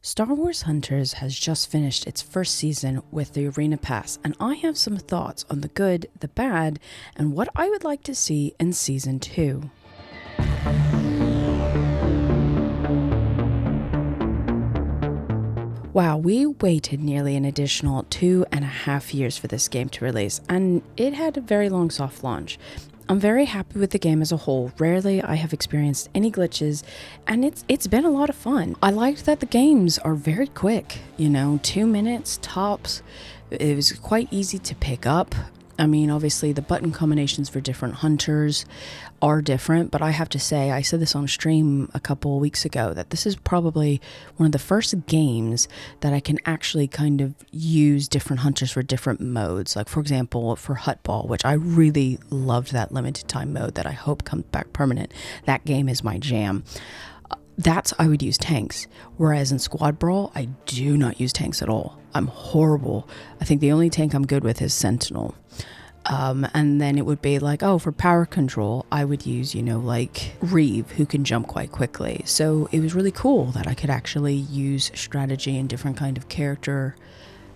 Star Wars Hunters has just finished its first season with the Arena Pass, and I have some thoughts on the good, the bad, and what I would like to see in Season 2. Wow, we waited nearly an additional 2.5 years for this game to release, and it had a very long soft launch. I'm very happy with the game as a whole. Rarely I have experienced any glitches, and it's been a lot of fun. I liked that the games are very quick, 2 minutes tops. It was quite easy to pick up. I mean, obviously the button combinations for different hunters are different, but I have to say, I said this on stream a couple of weeks ago, that this is probably one of the first games that I can actually kind of use different hunters for different modes. Like, for example, for Hutball, which I really loved that limited time mode that I hope comes back permanent. That game is my jam. I would use tanks, whereas in Squad Brawl, I do not use tanks at all. I'm horrible. I think the only tank I'm good with is Sentinel. And then it would be like, for power control, I would use, like Reeve, who can jump quite quickly. So it was really cool that I could actually use strategy and different kind of character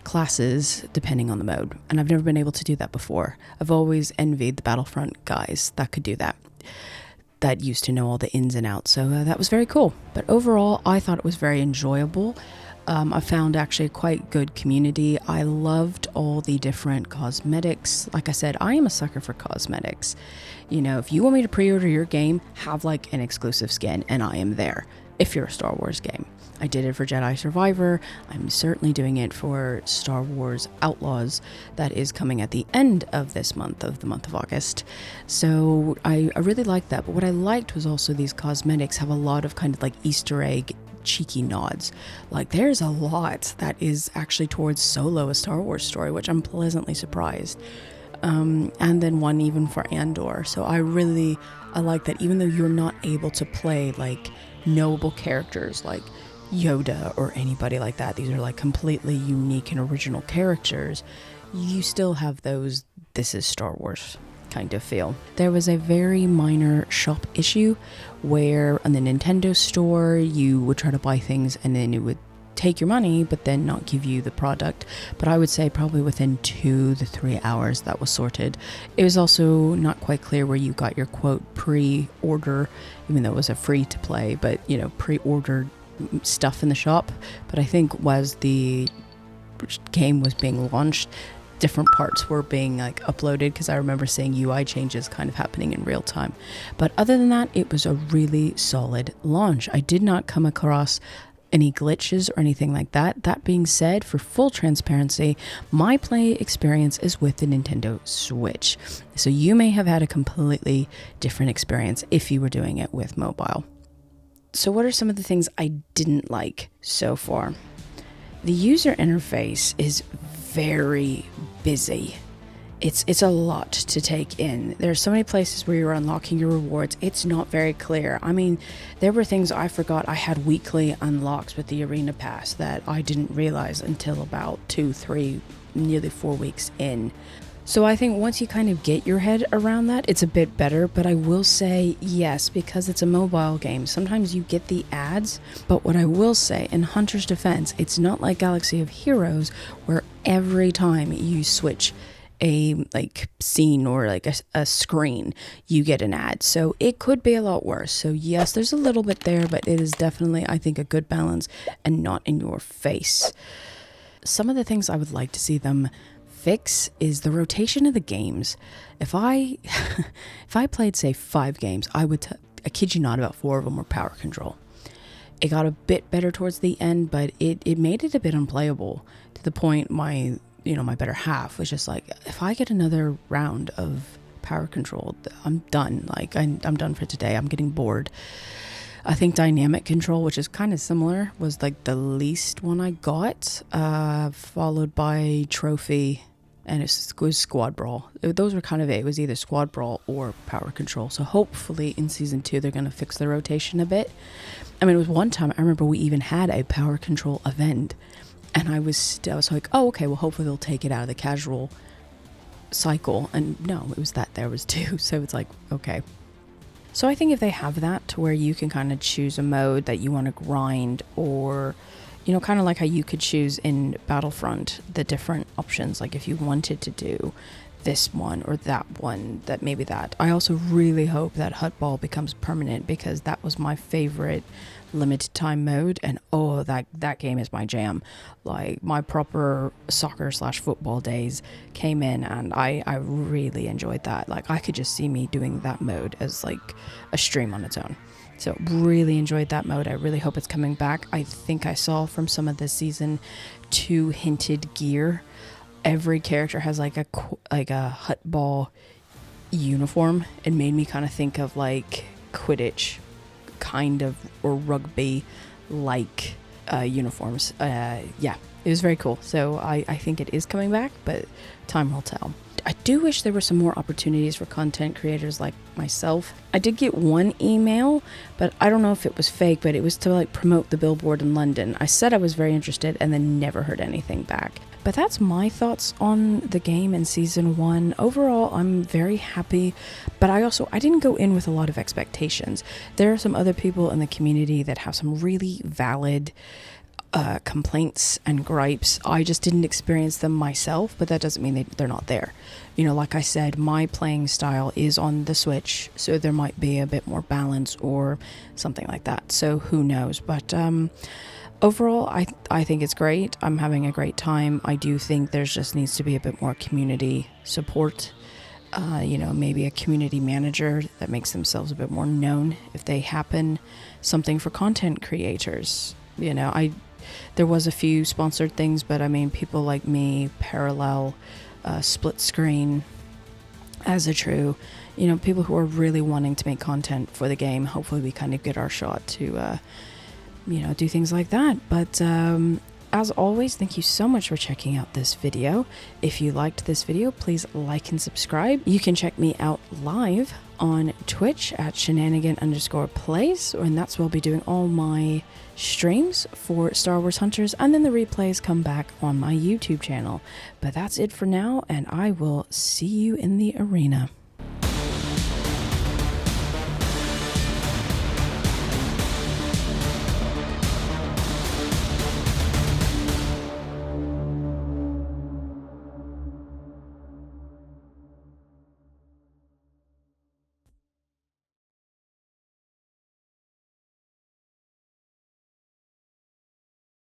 classes depending on the mode. And I've never been able to do that before. I've always envied the Battlefront guys that could do that. That used to know all the ins and outs. So that was very cool. But overall, I thought it was very enjoyable. I found actually a quite good community. I loved all the different cosmetics. Like I said, I am a sucker for cosmetics. If you want me to pre-order your game, have like an exclusive skin, and I am there. If you're a Star Wars game. I did it for Jedi Survivor. I'm certainly doing it for Star Wars Outlaws that is coming at the end of this month, of the month of August. So I really liked that. But what I liked was also these cosmetics have a lot of kind of like Easter egg cheeky nods. Like there's a lot that is actually towards Solo, a Star Wars story, which I'm pleasantly surprised. And then one even for Andor. So I like that, even though you're not able to play like knowable characters like Yoda or anybody like that, these are like completely unique and original characters, you still have those this is Star Wars kind of feel. There was a very minor shop issue where on the Nintendo store you would try to buy things and then it would take your money but then not give you the product. But I would say probably within 2 to 3 hours that was sorted. It was also not quite clear where you got your quote pre-order, even though it was a free to play, but pre-ordered stuff in the shop. But I think was the game was being launched, different parts were being like uploaded, because I remember seeing UI changes kind of happening in real time. But other than that, it was a really solid launch. I did not come across any glitches or anything like that. That being said, for full transparency, my play experience is with the Nintendo Switch. So you may have had a completely different experience if you were doing it with mobile. So what are some of the things I didn't like so far? The user interface is very busy. It's a lot to take in. There's so many places where you're unlocking your rewards. It's not very clear. I mean, there were things I forgot I had weekly unlocks with the Arena Pass that I didn't realize until about 2, 3, nearly 4 weeks in. So I think once you kind of get your head around that, it's a bit better. But I will say, yes, because it's a mobile game, sometimes you get the ads. But what I will say, in Hunter's defense, it's not like Galaxy of Heroes, where every time you switch a like scene or like a screen, you get an ad. So it could be a lot worse. So yes, there's a little bit there, but it is definitely, I think, a good balance and not in your face. Some of the things I would like to see them fix is the rotation of the games. If I played say 5 games, I kid you not, about 4 of them were power control. It got a bit better towards the end, but it made it a bit unplayable, to the point my better half was just like, if I get another round of power control, I'm done. Like I'm done for today. I'm getting bored. I think dynamic control, which is kind of similar, was like the least one I got, followed by trophy, and it was squad brawl. Those were kind of it. It was either squad brawl or power control. So hopefully in season 2 they're going to fix the rotation a bit. I mean, it was one time I remember we even had a power control event, and I was like, oh, okay, well, hopefully they'll take it out of the casual cycle. And no, it was that there was 2. So it's like, okay. So I think if they have that to where you can kind of choose a mode that you want to grind, or You know, kind of like how you could choose in Battlefront the different options, like if you wanted to do this one or that one, that maybe that. I also really hope that Hut Ball becomes permanent, because that was my favorite limited time mode, and oh, that game is my jam. Like, my proper soccer / football days came in, and I really enjoyed that. Like, I could just see me doing that mode as like a stream on its own. So really enjoyed that mode. I really hope it's coming back. I think I saw from some of this season 2 hinted gear. Every character has like a Hut Ball uniform. It made me kind of think of like Quidditch kind of, or rugby like uniforms. Yeah, it was very cool. So I think it is coming back, but time will tell. I do wish there were some more opportunities for content creators like myself. I did get one email, but I don't know if it was fake, but it was to like promote the billboard in London. I said I was very interested and then never heard anything back. But that's my thoughts on the game in season 1. Overall, I'm very happy, but I didn't go in with a lot of expectations. There are some other people in the community that have some really valid complaints and gripes. I just didn't experience them myself, but that doesn't mean they're not there. You know, like I said, my playing style is on the Switch, so there might be a bit more balance or something like that. So who knows? But overall, I think it's great. I'm having a great time. I do think there's just needs to be a bit more community support. You know, maybe a community manager that makes themselves a bit more known if they happen. Something for content creators. You know, there was a few sponsored things, but I mean, people like me, Parallel, Split Screen, As a True, you know, people who are really wanting to make content for the game. Hopefully we kind of get our shot to, you know, do things like that. But as always, thank you so much for checking out this video. If you liked this video, please like and subscribe. You can check me out live on Twitch at shenanigan_plays, and that's where I'll be doing all my streams for Star Wars Hunters, and then the replays come back on my YouTube channel. But that's it for now, and I will see you in the arena.